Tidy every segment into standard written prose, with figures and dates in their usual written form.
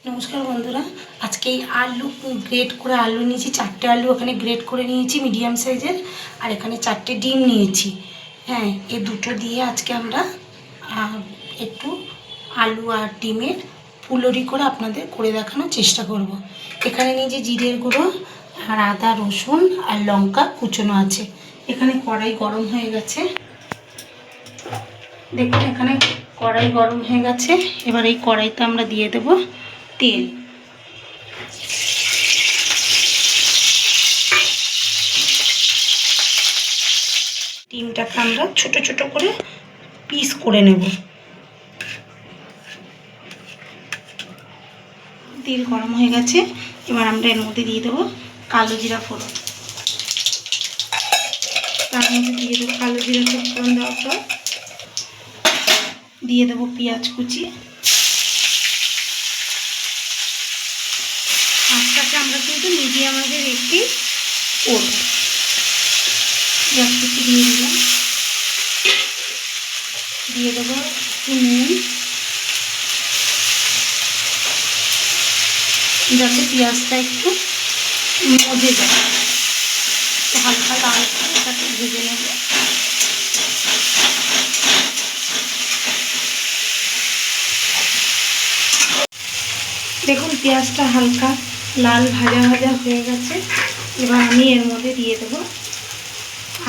নমস্কার বন্ধুরা, আজকে এই আলু গ্রেট করে আলু নিয়েছি, 4টে আলু এখানে গ্রেট করে নিয়েছি মিডিয়াম সাইজের, আর এখানে 4টে ডিম নিয়েছি। হ্যাঁ, এই দুটো দিয়ে আজকে আমরা একটু আলু আর ডিমের ফুলরি করে আপনাদের করে দেখানোর চেষ্টা করব। এখানে নিয়েছি জিরের গুঁড়ো আর আদা রসুন আর লঙ্কা কুচোনো আছে। এখানে কড়াই গরম হয়ে গেছে, দেখুন এখানে কড়াই গরম হয়ে গেছে। এবার এই কড়াইতে আমরা দিয়ে দেব তেল। ডিমটাকে আমরা ছোট ছোট করে পিস করে নেব। তেল গরম হয়ে গেছে, এবার আমরা এর মধ্যে দিয়ে দেবো কালো জিরা ফোড়ন। তার মধ্যে দিয়ে দেবো কালো জিরা ফোড়ন দেওয়ার পর দিয়ে দেবো পেঁয়াজ কুচি। আঁচটাকে আমরা কিন্তু মিডিয়াম আঁচে রেখে করব। পেঁয়াজ কুচি দিয়ে দিলাম, দিয়ে দেবো নুন, যাতে পেঁয়াজটা একটু মজে যায়। হালকা লাল করে তাকে ভেজে নেব। দেখুন পেঁয়াজটা হালকা লাল ভাজা ভাজা হয়ে গেছে। এবার আমি এর মধ্যে দিয়ে দেবো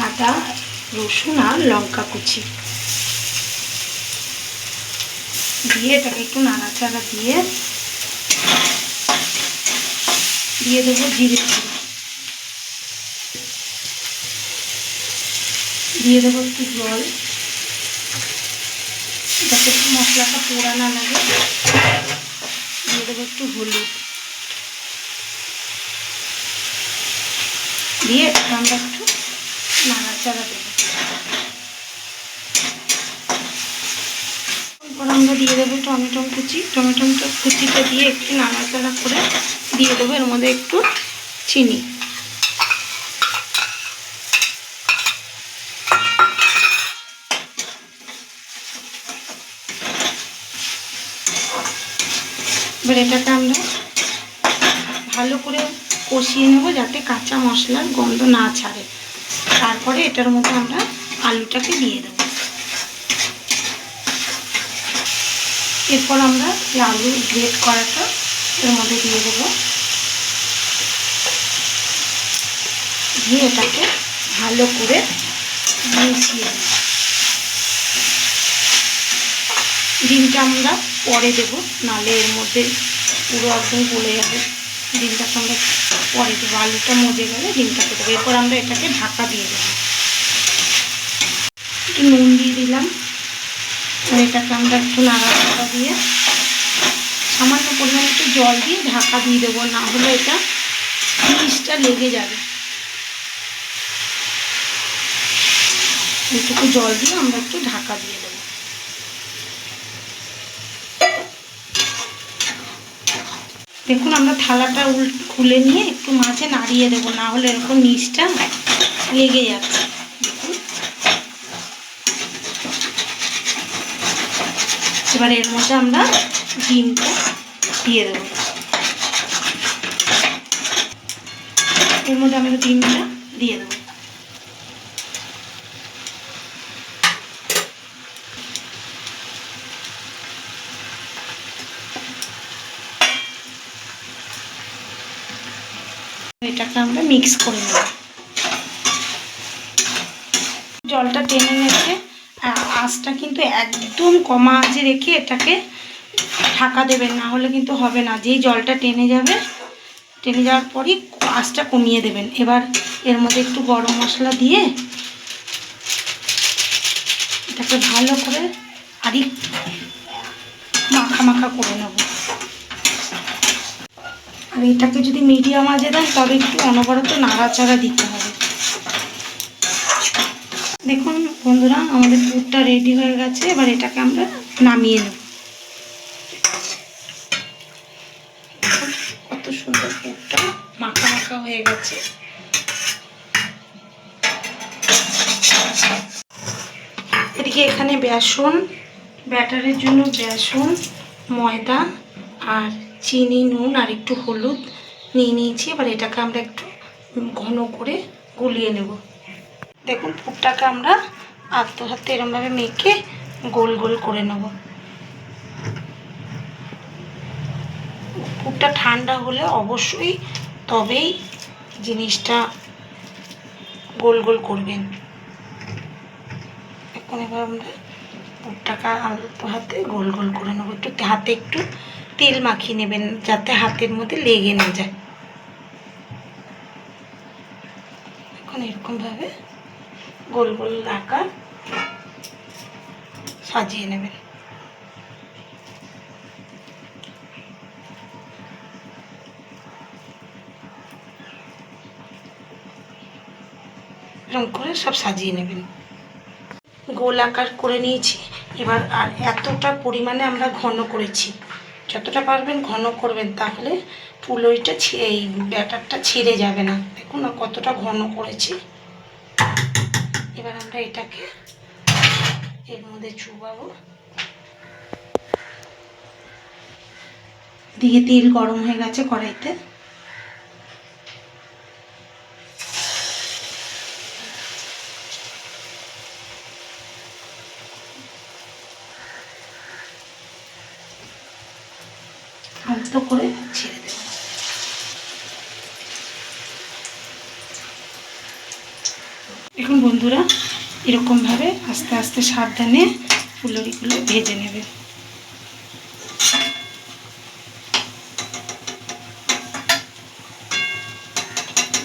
আদা রসুন আর লঙ্কা কুচি, দিয়ে এটাকে একটু নাড়াচাড়া দিয়ে দেবো জিরে গুঁড়ো, দিয়ে দেবো একটু জল যাতে একটু মশলাটা পোড়া না লাগে। দিয়ে দেবো একটু হলুদ, দিয়ে আমরা একটু নাড়াচাড়া দেবো। এরপর আমরা দিয়ে দেবো টমেটো কুচিটা দিয়ে একটু নাড়াচাড়া করে দিয়ে দেবো এর মধ্যে একটু চিনি। এবার এটাকে আমরা ভালো করে কষিয়ে নেব যাতে কাঁচা মশলার গন্ধ না ছাড়ে। তারপরে এটার মধ্যে আমরা আলুটাকে দিয়ে দেব। এরপর আমরা এই আলু গ্রেট করাটা এর মধ্যে দিয়ে দেব, দিয়ে এটাকে ভালো করে মিশিয়ে দেব। ডিমটা আমরা পরে দেবো, নাহলে এর মধ্যে পুরো একদম গলে যাবে। ডিমটাকে আমরা পরে দেবো, আলুটা মজে গেলে ডিমটাকে দেবো। এরপর আমরা এটাকে ঢাকা দিয়ে দেবো। একটু নুন দিয়ে দিলাম, আর এটাকে আমরা একটু নাড়াচাড়া দিয়ে সামান্য পরিমাণে একটু জল দিয়ে ঢাকা দিয়ে দেবো, না হলে এটা জিনিসটা লেগে যাবে। এইটুকু জল দিয়ে আমরা একটু ঢাকা দিয়ে দেবো। দেখুন আমরা থালাটা খুলে নিয়ে একটু মাঝে নাড়িয়ে দেবো, না হলে এরকম নিচটা লেগে যাচ্ছে। দেখুন এবার এর মধ্যে আমরা ডিমটা দিয়ে দেবো। এর মধ্যে আমরা ডিমটা দিয়ে দেবো। এটাকে আমরা মিক্স করে নেব। জলটা টেনে নিচ্ছে, আঁচটা কিন্তু একদম কমা আঁচে রেখে এটাকে ঢাকা দেবেন, না হলে কিন্তু হবে না। যেই জলটা টেনে যাওয়ার পরই আঁচটা কমিয়ে দেবেন। এবার এর মধ্যে একটু গরম মশলা দিয়ে এটাকে ভালো করে আরই মাখা করে নেব। আর এটাকে যদি মিডিয়াম আঁচে দেন তবে একটু অনবরত নাড়াচাড়া দিতে হবে। দেখুন বন্ধুরা আমাদের পুরটা রেডি হয়ে গেছে। এবার এটাকে আমরা নামিয়ে নেব। কত সুন্দর পুরটা মাখা হয়ে গেছে। এদিকে এখানে বেসন, ব্যাটারের জন্য বেসন, ময়দা আর চিনি, নুন আর একটু হলুদ নিয়ে নিয়েছি। এবার এটাকে আমরা একটু ঘন করে গুলিয়ে নেব। দেখুন পুরটাকে আমরা আস্তে আস্তে এরমভাবে মেখে গোল গোল করে নেব। পুরটা ঠান্ডা হলে অবশ্যই তবেই জিনিসটা গোল গোল করবেন। এখন এবার আমরা পুরটাকে আলতো হাতে গোল গোল করে নেবো। একটু হাতে একটু তেল মাখিয়ে নেবেন যাতে হাতের মধ্যে লেগে না যায়। এখন এরকমভাবে গোল গোল আকার সাজিয়ে নেবেন। এরকম করে সব সাজিয়ে নেবেন। গোল আকার করে নিয়েছি। এবার আর এতটা পরিমাণে আমরা ঘন করেছি, যতটা পারবেন ঘন করবেন, তাহলে পুলইটা এই ব্যাটারটা ছিঁড়ে যাবে না। দেখুন না কতটা ঘন করেছি। এবার আমরা এটাকে এর মধ্যে চুবাবো। দিয়ে তেল গরম হয়ে গেছে কড়াইতে। আলতো করে ছেড়ে দেব। এখন বন্ধুরা এরকমভাবে আস্তে আস্তে সাবধানে ফুলরিগুলো ভেজে নেবে।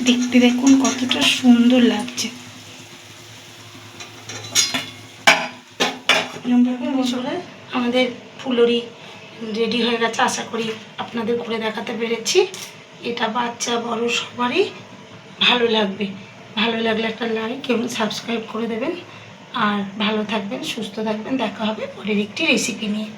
দেখতে দেখুন কতটা সুন্দর লাগছে। আমাদের ফুলরি রেডি হয়ে গেছে। আশা করি আপনাদের করে দেখাতে পেরেছি। এটা বাচ্চা বড় সবারই ভালো লাগবে। ভালো লাগলে একটা লাইক এবং সাবস্ক্রাইব করে দেবেন। আর ভালো থাকবেন, সুস্থ থাকবেন। দেখা হবে পরের একটি রেসিপি নিয়ে।